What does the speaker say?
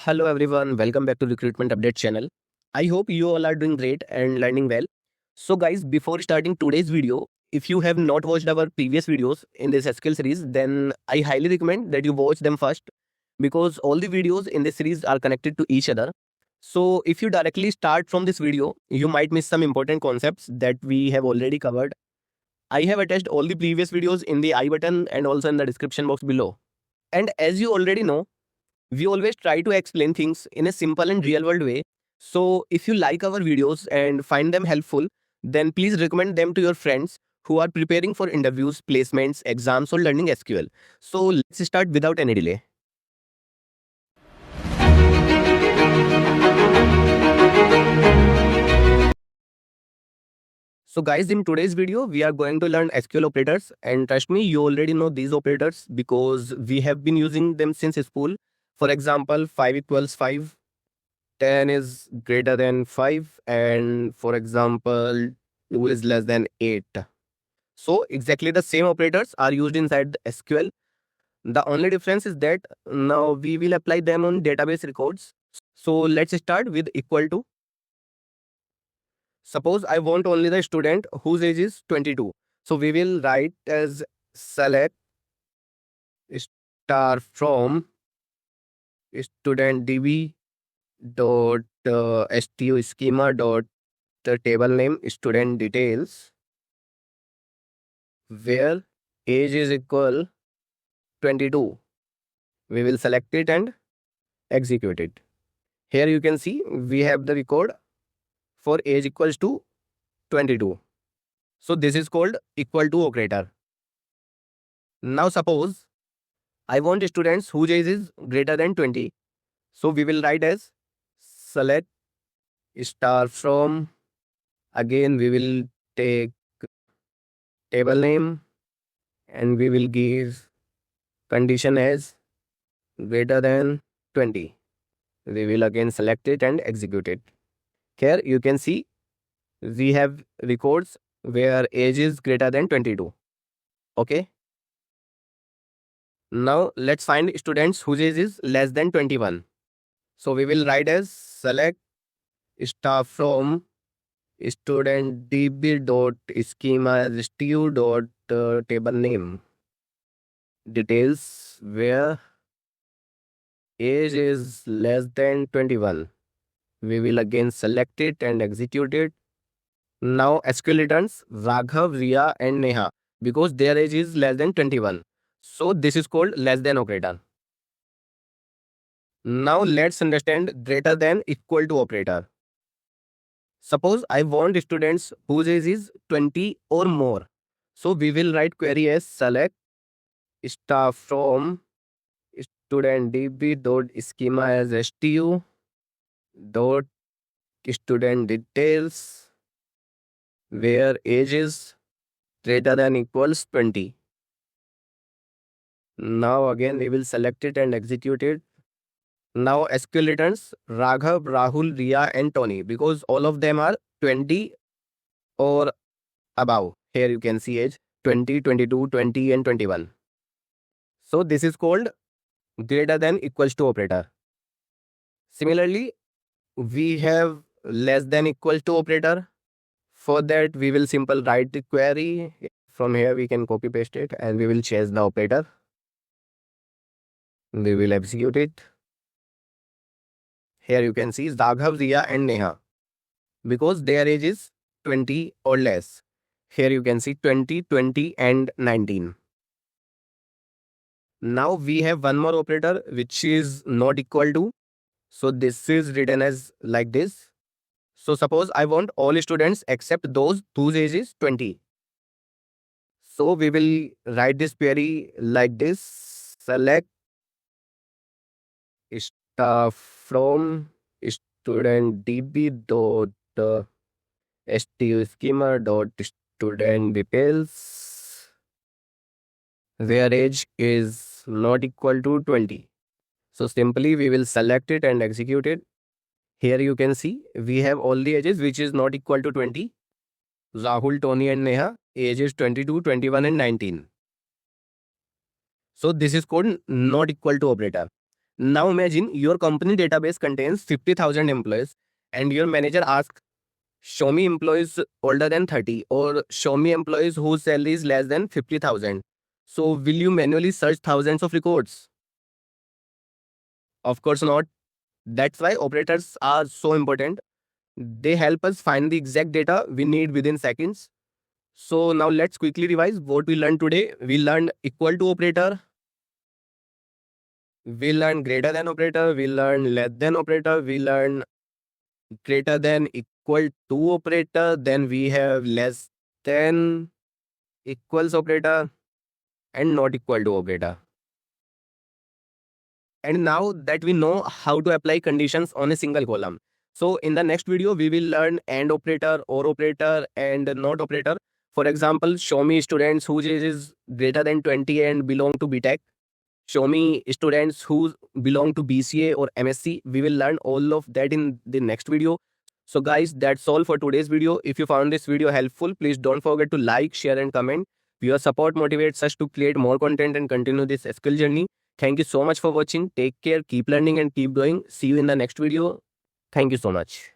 Hello everyone, welcome back to Recruitment Update channel. I hope you all are doing great and learning well. So guys, before starting today's video, if you have not watched our previous videos in this SQL series, then I highly recommend that you watch them first because all the videos in this series are connected to each other. So if you directly start from this video, you might miss some important concepts that we have already covered. I have attached all the previous videos in the I button and also in the description box below. And as you already know, we always try to explain things in a simple and real world way. So if you like our videos and find them helpful, then please recommend them to your friends who are preparing for interviews, placements, exams, or learning SQL. So let's start without any delay. So guys, in today's video, we are going to learn SQL operators, and trust me, you already know these operators because we have been using them since school. For example, 5 equals 5, 10 is greater than 5, and for example 2 is less than 8. So exactly the same operators are used inside the SQL. The only difference is that now we will apply them on database records. So let's start with equal to. Suppose I want only the student whose age is 22. So we will write as select star from student db dot stu schema dot the table name student details where age is equal 22. We will select it and execute it. Here you can see we have the record for age equals to 22. So this is called equal to operator. Now suppose I want students whose age is greater than 20. So we will write as select star from, again we will take table name and we will give condition as greater than 20. We will again select it and execute it. Here you can see we have records where age is greater than 22. Okay. Now let's find students whose age is less than 21. So we will write as select star from student db dot schema stu dot table name details where age is less than 21. We will again select it and execute it. Now SQL returns Raghav, Riya and Neha because their age is less than 21. So this is called less than operator. Now let's understand greater than equal to operator. Suppose I want students whose age is 20 or more. So we will write query as select star from student db dot schema as stu dot student details where age is greater than equals 20. Now again we will select it and execute it. Now SQL returns Raghav, Rahul, Riya and Tony because all of them are 20 or above. Here you can see age 20, 22, 20 and 21. So this is called greater than equals to operator. Similarly, we have less than equals to operator. For that we will simple write the query. From here we can copy paste it and we will change the operator. We will execute it. Here you can see Raghav, Riya and Neha because their age is 20 or less. Here you can see 20, 20 and 19. Now we have one more operator which is not equal to. So this is written as like this. So suppose I want all students except those whose age is 20. So we will write this query like this. Select star from student db dot stu schema dot student details where age is not equal to 20. So simply we will select it and execute it. Here you can see we have all the ages which is not equal to 20. Rahul, Tony and Neha age is 22, 21 and 19. So this is called not equal to operator. Now imagine your company database contains 50,000 employees and your manager asks, show me employees older than 30 or show me employees whose salary is less than 50,000. So will you manually search thousands of records? Of course not. That's why operators are so important. They help us find the exact data we need within seconds. So now let's quickly revise what we learned today. We learned equal to operator, we learned greater than operator, we learned less than operator, we learned greater than equal to operator, then we have less than equals operator and not equal to operator. And now that we know how to apply conditions on a single column, so in the next video we will learn AND operator, OR operator and NOT operator. For example, show me students whose age is greater than 20 and belong to BTech. Show me students who belong to BCA or MSc. We will learn all of that in the next video. So guys, that's all for today's video. If you found this video helpful, please don't forget to like, share and comment. Your support motivates us to create more content and continue this skill journey. Thank you so much for watching. Take care, keep learning and keep growing. See you in the next video. Thank you so much.